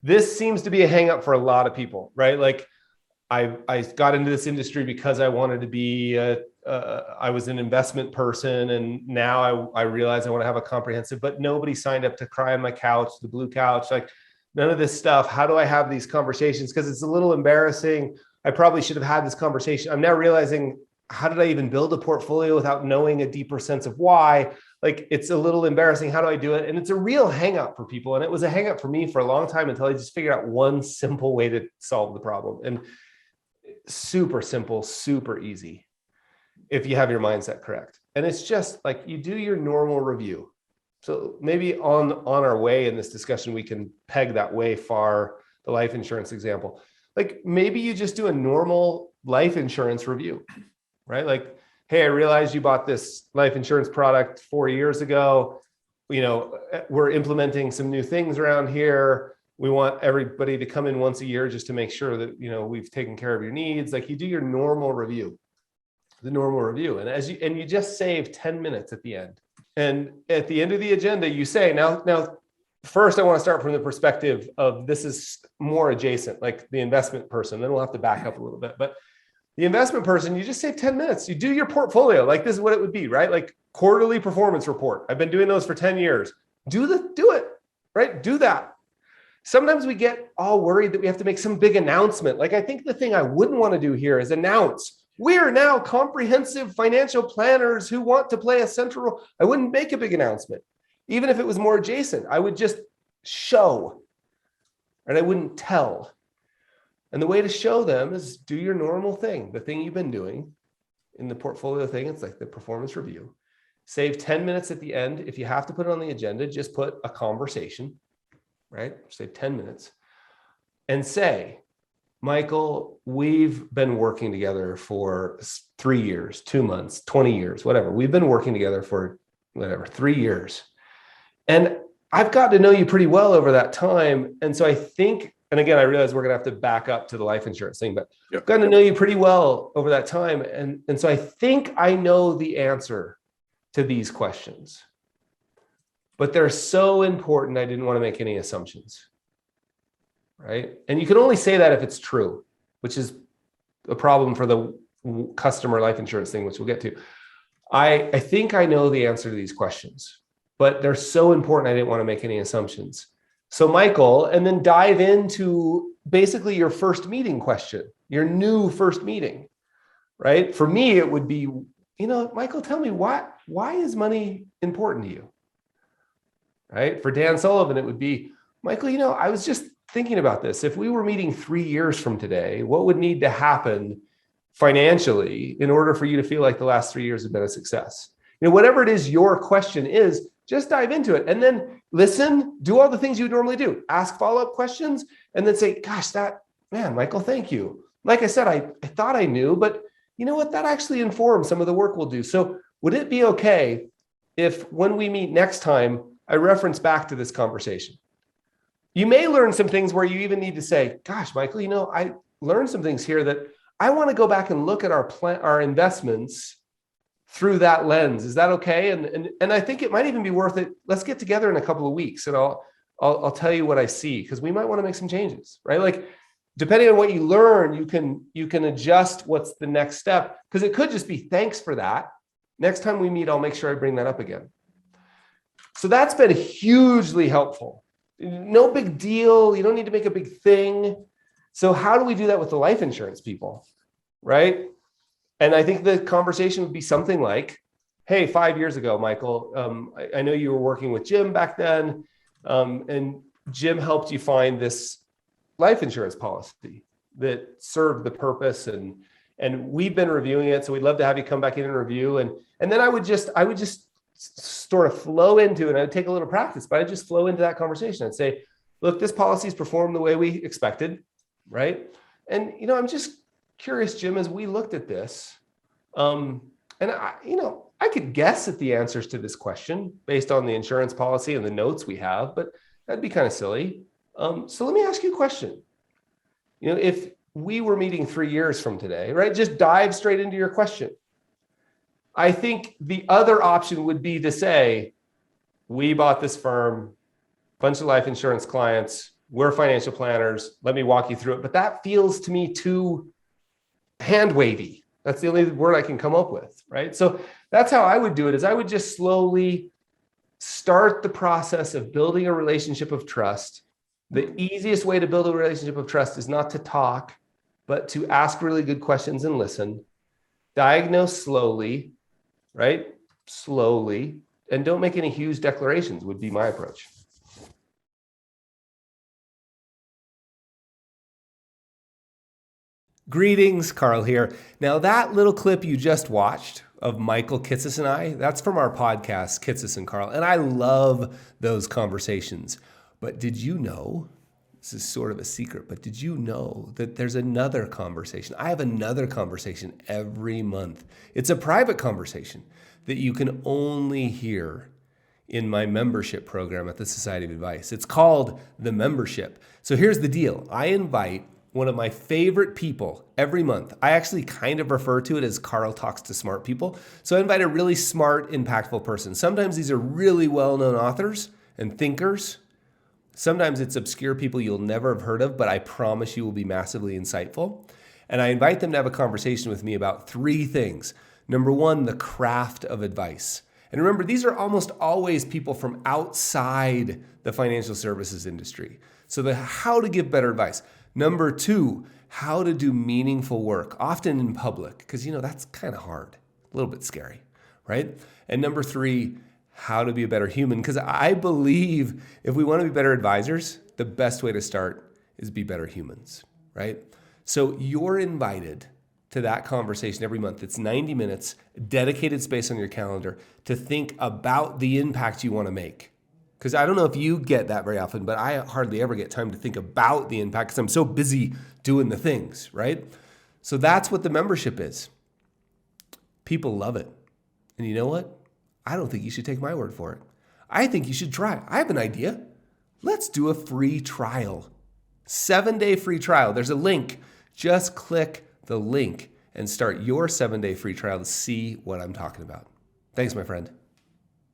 this seems to be a hang up for a lot of people, right? Like I got into this industry because I wanted to be I was an investment person, and now I realize I want to have a comprehensive, but nobody signed up to cry on my couch, the blue couch, like none of this stuff. How do I have these conversations? Because it's a little embarrassing. I probably should have had this conversation. I'm now realizing, how did I even build a portfolio without knowing a deeper sense of why? Like, it's a little embarrassing. How do I do it? And it's a real hang up for people. And it was a hang up for me for a long time until I just figured out one simple way to solve the problem. And super simple, super easy if you have your mindset correct. And it's just like, you do your normal review. So maybe on our way in this discussion, we can peg that way far, the life insurance example. Like, maybe you just do a normal life insurance review, right? Like, hey, I realized you bought this life insurance product 4 years ago. You know, we're implementing some new things around here. We want everybody to come in once a year just to make sure that, you know, we've taken care of your needs. Like, you do your normal review, the normal review. And you just save 10 minutes at the end. And at the end of the agenda, you say, now, first, I want to start from the perspective of, this is more adjacent, like the investment person. Then we'll have to back up a little bit. But the investment person, you just save 10 minutes. You do your portfolio. Like, this is what it would be, right? Like, quarterly performance report. I've been doing those for 10 years. Do it, right? Do that. Sometimes we get all worried that we have to make some big announcement. Like, I think the thing I wouldn't want to do here is announce, we are now comprehensive financial planners who want to play a central role. I wouldn't make a big announcement. Even if it was more adjacent, I would just show, and I wouldn't tell. And the way to show them is do your normal thing, the thing you've been doing in the portfolio thing. It's like the performance review. Save 10 minutes at the end. If you have to put it on the agenda, just put a conversation, right? Save 10 minutes and say, Michael, we've been working together for 3 years, 2 months, 20 years, whatever. We've been working together for 3 years. And I've got to know you pretty well over that time. And so I think, and again, I realize we're going to have to back up to the life insurance thing, but I've gotten to know you pretty well over that time. And so I think I know the answer to these questions, but they're so important, I didn't want to make any assumptions, right? And you can only say that if it's true, which is a problem for the customer life insurance thing, which we'll get to. I think I know the answer to these questions, but they're so important, I didn't want to make any assumptions. So Michael, and then dive into basically your first meeting question, your new first meeting, right? For me, it would be, Michael, tell me why is money important to you, right? For Dan Sullivan, it would be, Michael, I was just thinking about this. If we were meeting 3 years from today, what would need to happen financially in order for you to feel like the last 3 years have been a success? Whatever it is your question is, just dive into it and then listen, do all the things you would normally do, ask follow-up questions, and then say, gosh, Michael, thank you. Like I said, I thought I knew, but you know what? That actually informs some of the work we'll do. So would it be okay if when we meet next time, I reference back to this conversation? You may learn some things where you even need to say, gosh, Michael, I learned some things here that I want to go back and look at our investments through that lens. Is that okay? And I think it might even be worth it. Let's get together in a couple of weeks and I'll tell you what I see, because we might want to make some changes, right? Like, depending on what you learn, you can adjust what's the next step, because it could just be, thanks for that. Next time we meet, I'll make sure I bring that up again. So that's been hugely helpful. No big deal. You don't need to make a big thing. So how do we do that with the life insurance people, right? And I think the conversation would be something like, hey, 5 years ago, Michael, I know you were working with Jim back then, and Jim helped you find this life insurance policy that served the purpose, and we've been reviewing it. So we'd love to have you come back in and review. And then I would just sort of flow into it. And I'd take a little practice, but I'd just flow into that conversation. I'd say, look, this policy's performed the way we expected, right? And, I'm just curious, Jim, as we looked at this, and I could guess at the answers to this question based on the insurance policy and the notes we have, but that'd be kind of silly. So let me ask you a question. If we were meeting 3 years from today, right? Just dive straight into your question. I think the other option would be to say, we bought this firm, bunch of life insurance clients. we're financial planners. Let me walk you through it. But that feels to me too hand wavy. That's the only word I can come up with, right? So that's how I would do it, is I would just slowly start the process of building a relationship of trust. The easiest way to build a relationship of trust is not to talk, but to ask really good questions and listen. Diagnose slowly, right? Slowly. And don't make any huge declarations would be my approach. Greetings, Carl here. Now, that little clip you just watched of Michael Kitces and I, that's from our podcast, Kitces and Carl. And I love those conversations. But did you know, this is sort of a secret, but did you know that there's another conversation? I have another conversation every month. It's a private conversation that you can only hear in my membership program at the Society of Advice. It's called The Membership. So here's the deal. I invite one of my favorite people every month. I actually kind of refer to it as Carl Talks to Smart People. So I invite a really smart, impactful person. Sometimes these are really well-known authors and thinkers. Sometimes it's obscure people you'll never have heard of, but I promise you will be massively insightful. And I invite them to have a conversation with me about 3 things. Number 1, the craft of advice. And remember, these are almost always people from outside the financial services industry. So how to give better advice. Number 2, how to do meaningful work, often in public, because that's kind of hard, a little bit scary, right? And number 3, how to be a better human, because I believe if we want to be better advisors, the best way to start is be better humans, right? So you're invited to that conversation every month. It's 90 minutes, dedicated space on your calendar to think about the impact you want to make. Because I don't know if you get that very often, but I hardly ever get time to think about the impact because I'm so busy doing the things, right? So that's what the membership is. People love it. And you know what? I don't think you should take my word for it. I think you should try. I have an idea. Let's do a free trial. 7-day free trial. There's a link. Just click the link and start your 7-day free trial to see what I'm talking about. Thanks, my friend.